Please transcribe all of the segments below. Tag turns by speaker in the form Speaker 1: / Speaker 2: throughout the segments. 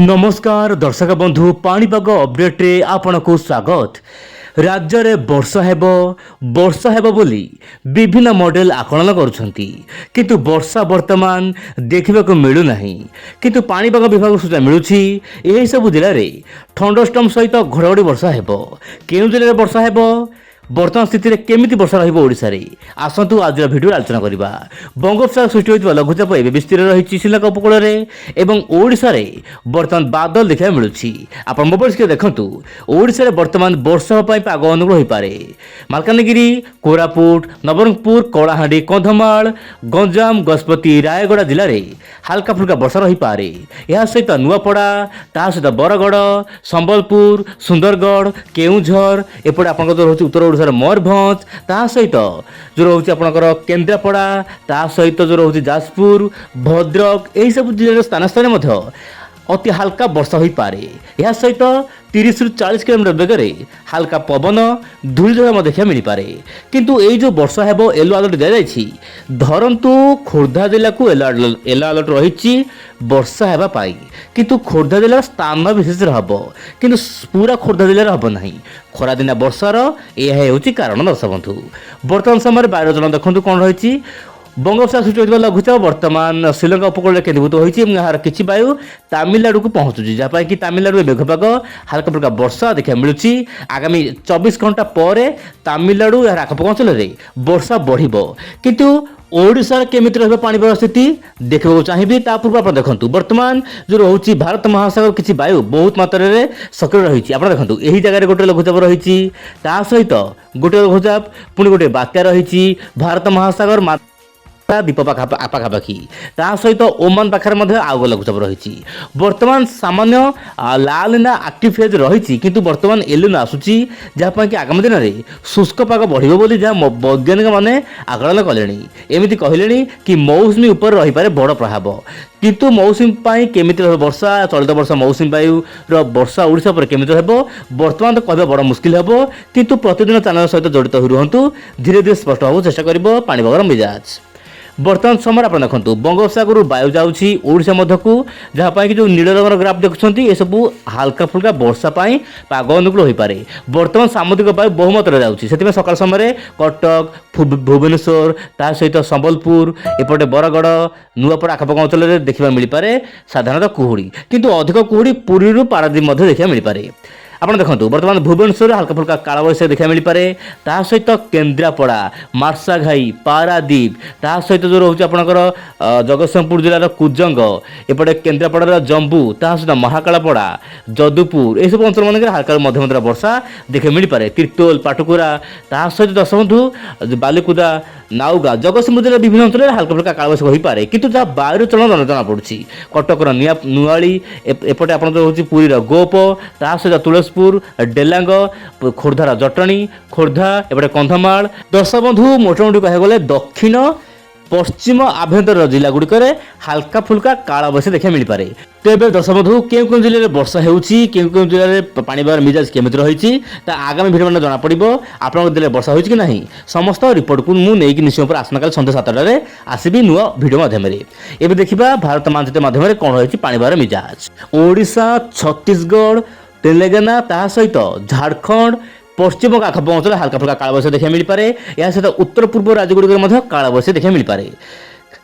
Speaker 1: नमस्कार दर्शक बंधु पाणीपाग अपडेट रे आपनको स्वागत। राज्य में वर्षा हेबो बोली विभिन्न मॉडल आकलन करुछंती किंतु वर्षा वर्तमान देखा मिलू नहीं। किंतु पाणीपाग विभाग सूचना मिलूछि एही सब जिले में थंडरस्टॉर्म सहित घड़घड़ी वर्षा हेबो। केउ जिले में वर्षा हेबो वर्तमान स्थिति में केमिति वर्षा रहिबो आसतु आज भिडियो आलोचना करबा। बंगोपसागर सृष्टि होइतबा लघुचाप एबे स्थिर रहिछि श्रीलंका उपकूल में एवं ओडिशा रे वर्तमान बादल देखा मिलुछि। आपण मोबाइल स्क्रीन देखंतु ओडिशा रे वर्तमान वर्षा पई पाग अनुकूल होई पारे। मालकानगिरी, कोरापुट, नवरंगपुर, कलाहांडी, कंधमाल, गंजाम, गजपति, रायगड़ा जिले में हल्का फुल्का वर्षा रही पारे। यह सहित नुआपड़ा ता सहित बरगड़, संबलपुर, सुंदरगढ़, केउझर एपटे आपन जो रहुछि उत्तर ओडिशा मयूरभंज ता सहित जो रहुछि आपनकर केन्द्रापड़ा ता सहित जो रहुछि जाजपुर, भद्रक एही सब जिले स्थान स्थान मध्य अति हल्का वर्षा हो पारे। यह सहित 30 ରୁ 40 किलोमीटर बेगरे हल्का पवन धूलिझड़ देखा मिल पारे। किंतु ये जो वर्षा हेबो येलो अलर्ट दिया जायछि धरंतु खोर्धा जिला को येलो अलर्ट रही वर्षा हेबा पाई। किंतु खोर्धा जिला स्थान विशेष हबो किंतु पूरा खोर्धा जिले हबो नहीं। खरा दिन वर्षार यह होछि कारण दर्शक बंधु। वर्तमान समय बायर जन देखंतु कोन रही बंगोपसागर सृष्टि होइतबा लघुचाप वर्तमान श्रीलंका उपकूल में केन्द्रीभूत होइछि एवं यार किछि वायु तामिलनाडु को पहुंचुछि जहाँ कि तामिलनाडु में मेघपाग हल्का फुल्का वर्षा देखा मिलुछि। आगामी 24 घंटा पर तामिलनाडु यार आखपाख अंचल में वर्षा बढ़िबो। किंतु ओडिशा केमिति रहबो पाणीपाग स्थिति देखा चाहिए। ता पूर्व आप देखंतु वर्तमान जो रहुछि भारत महासागर किछि वायु बहुत मात्रा रे सक्रिय रहिछि। आप देखंतु एही जगह गोटे लघुचाप रहिछि ता सहित गोटे लघुचाप पुणी गोटे बात्या रहिछि भारत महासागर द्वीप पाखापाखि ता सहित ओमान पाखे आउ लघुचाप रही। वर्तमान सामान्य लालिना आक्टिव फेज रही किंतु वर्तमान एलिनो आसुची जहाँ कि आगामी दिन में शुष्क पाग बढ़िबो बोली जहाँ वैज्ञानिक माने आकलन कले। एमती कहले कि मौसुमी उपर रही पारे बड़ प्रभाव। किंतु मौसुमी केमिति वर्षा चलित वर्ष मौसुमी वायु वर्षा ओडिशा पर केमिति हेबो वर्तमान तो कहबा बड़ मुश्किल हेबो। किंतु प्रतिदिन चैनल सहित जड़ित हो रुहंतु धीरे धीरे स्पष्ट होबो चेष्टा करिबो पाणीपागर मिजाज। वर्तमान समय आप देखो बंगोपसागर वायु जाऊँगी ओडिशा मध्यकू जहाँ कि जो नील रंगर ग्राफ देखुं ये सब हल्का फुल्का वर्षा पाग अनुकूल हो पारे। वर्तमान सामुद्रिक वायु बहुमात्रा जाऊँगी से सकाल समय कटक, भुवनेश्वर ता सहित संबलपुर एपटे बरगड़, नुआपड़ा आखपाख अंचल में देखा मिल पारे साधारणतः कुहुड़ी। किंतु अधिक कुहुड़ी पुरी पारादीप देखा मिल पारे। आप देखो वर्तमान भुवनेश्वर हल्का फुल्का काल बैशाखी देखा मिल पारे ता सहित केन्द्रापड़ा, मार्साघाई, पारादीप ता सहित जो रोचे आपणकर जगतसिंहपुर जिलार कुजंग एपटे केन्द्रापड़ार जम्बू ता सहित महाकालपड़ा, जदुपुर यह सब अंचल मान हल्का मध्यम वर्षा देखा मिल पारे। तिर्तोल, पाटकुरा ता सहित दशबंधु, बालिकुदा, नाउगा जगतसिंहपुर जिला विभिन्न अंचल हल्का फुल्का काल बैशाखी हो पारे। किंतु जहाँ वायु चलन जना पड़ी कटकर नुआली एपटे आप पुरीर गोप ता सहित तुलसीपुर, डेलांग, खोर्धार जटणी, खोर्धा एपटे कंधमाल दशबंधु मोटामोटी कह गले दक्षिण पश्चिम आभ्यंतर जिला गुड़िक हल्का फुल्का काल बैशाखी देखा मिल पारे। तेज दशबंधु क्यों जिले में वर्षा होउछि क्यों जिले में पाणीपाग मिजाज केमिति रही आगामी भिडियो में जना पड़ो आप जिले वर्षा होइछि कि नहीं समस्त रिपोर्ट को मुझे निश्चय पर आसना काल सन्ध्या 7टार आसबि नुआ भिडियो माध्यम एवं देखा भारत मानचित्र माध्यम कौन रही पाणीपाग मिजाज। ओडिशा, छत्तीसगढ़, तेलंगाना ता सहित झारखंड पश्चिम आखपाख अंचल हल्का फुल्का काल बैशाखी देखा मिल पारे। या सहित उत्तर पूर्व राज्यगुड़िक काल बैशाखी देखा मिल पारे।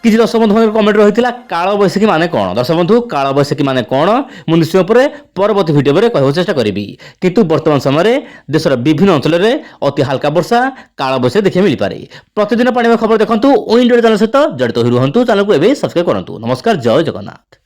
Speaker 1: किसी दर्शक बंधु कमेंट रही काल बैशाखी माने कौन दर्शक बंधु काल बैशाखी माने कौन मुझे निश्चय पर परवर्ती भिडियो में कहवा चेष्टा करी। किंतु वर्तमान समय देशर विभिन्न अंचल में अति हल्का वर्षा काल बैशाखी देखा मिल पारे। प्रतिदिन पाणीपाग खबर देखंतु ओ इंडिया चैनल सहित जड़ित हो रुहंतु। चैनल को एबे सब्सक्राइब करंतु। नमस्कार, जय जगन्नाथ।